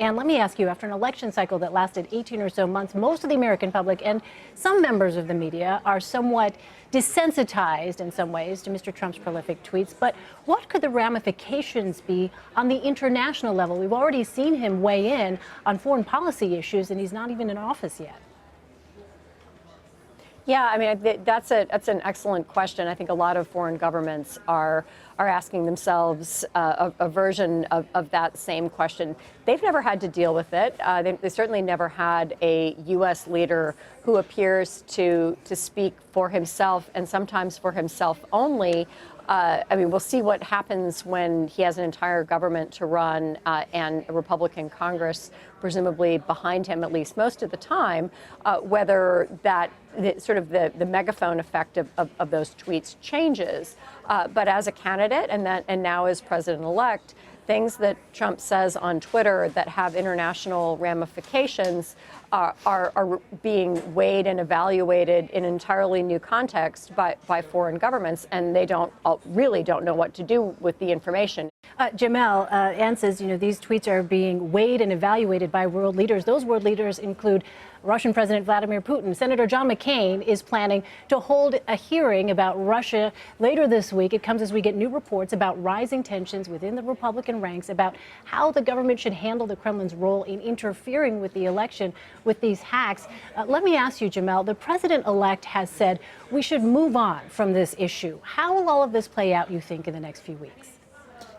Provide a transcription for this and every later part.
And let me ask you, after an election cycle that lasted 18 or so months, most of the American public and some members of the media are somewhat desensitized in some ways to Mr. Trump's prolific tweets. But what could the ramifications be on the international level? We've already seen him weigh in on foreign policy issues, and he's not even in office yet. Yeah, I mean, that's an excellent question. I think a lot of foreign governments are asking themselves a version of that same question. They've never had to deal with it. They certainly never had a U.S. leader who appears to speak for himself and sometimes for himself only. I mean, we'll see what happens when he has an entire government to run and a Republican Congress presumably behind him, at least most of the time, whether that the megaphone effect of those tweets changes. But as a candidate and now as president-elect, things that Trump says on Twitter that have international ramifications are being weighed and evaluated in an entirely new context by foreign governments, and they really don't know what to do with the information. Jamelle, Ann says, these tweets are being weighed and evaluated by world leaders. Those world leaders include Russian President Vladimir Putin. Senator John McCain is planning to hold a hearing about Russia later this week. It comes as we get new reports about rising tensions within the Republican ranks about how the government should handle the Kremlin's role in interfering with the election with these hacks. Let me ask you, Jamelle, the president-elect has said we should move on from this issue. How will all of this play out, you think, in the next few weeks?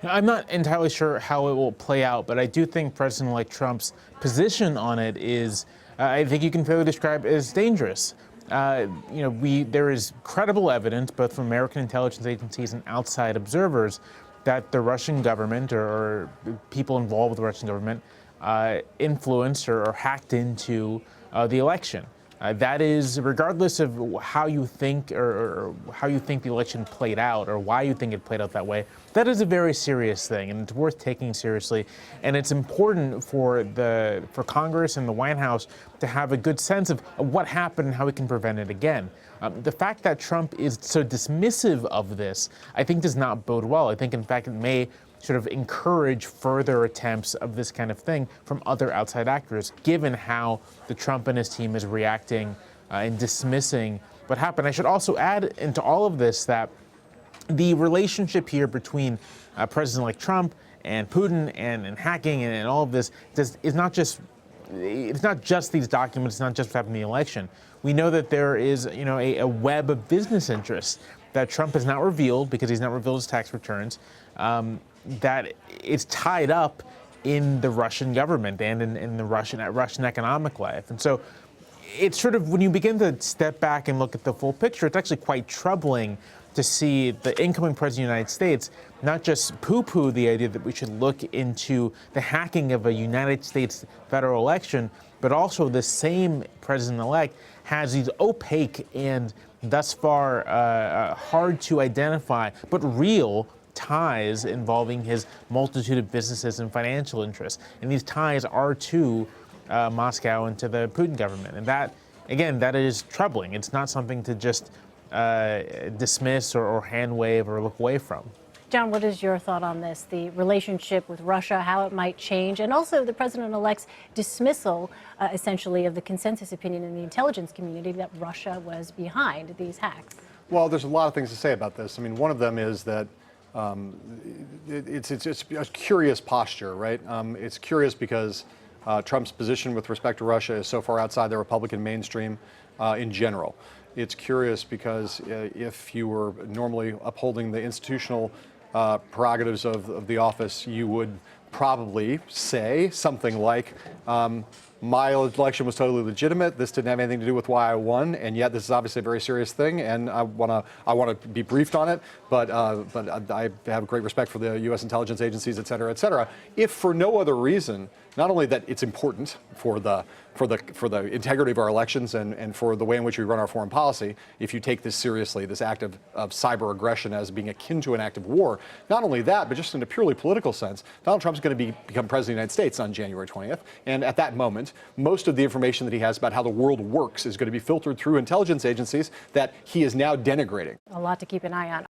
I'm not entirely sure how it will play out, but I do think President-elect Trump's position on it is, I think you can fairly describe as dangerous. There is credible evidence, both from American intelligence agencies and outside observers, that the Russian government or people involved with the Russian government influenced or hacked into the election. That is, regardless of how you think or how you think the election played out or why you think it played out that way, that is a very serious thing, and it's worth taking seriously. And it's important for Congress and the White House to have a good sense of what happened and how we can prevent it again. The fact that Trump is so dismissive of this, I think, does not bode well. I think, in fact, it may sort of encourage further attempts of this kind of thing from other outside actors, given how the Trump and his team is reacting and dismissing what happened. I should also add into all of this that the relationship here between President-elect Trump and Putin and hacking and all of this is not just it's not just these documents, it's not just what happened in the election. We know that there is, a web of business interests that Trump has not revealed because he's not revealed his tax returns, that is tied up in the Russian government and in the Russian economic life. And so it's sort of, when you begin to step back and look at the full picture, it's actually quite troubling to see the incoming president of the United States not just poo-poo the idea that we should look into the hacking of a United States federal election, but also the same president-elect has these opaque and thus far hard to identify, but real ties involving his multitude of businesses and financial interests. And these ties are to Moscow and to the Putin government. And that, again, that is troubling. It's not something to just dismiss or hand wave or look away from. John, what is your thought on this? The relationship with Russia, how it might change, and also the president-elect's dismissal, essentially, of the consensus opinion in the intelligence community that Russia was behind these hacks. Well, there's a lot of things to say about this. I mean, one of them is that it's a curious posture, right? It's curious because Trump's position with respect to Russia is so far outside the Republican mainstream in general. It's curious because if you were normally upholding the institutional prerogatives of the office, you would probably say something like, my election was totally legitimate. This didn't have anything to do with why I won, and yet this is obviously a very serious thing, and I want to be briefed on it. But I have great respect for the U.S. intelligence agencies, et cetera, et cetera. If for no other reason, not only that it's important for the integrity of our elections and for the way in which we run our foreign policy, if you take this seriously, this act of cyber aggression as being akin to an act of war, not only that, but just in a purely political sense, Donald Trump's going to become president of the United States on January 20th. And at that moment, most of the information that he has about how the world works is going to be filtered through intelligence agencies that he is now denigrating. A lot to keep an eye on.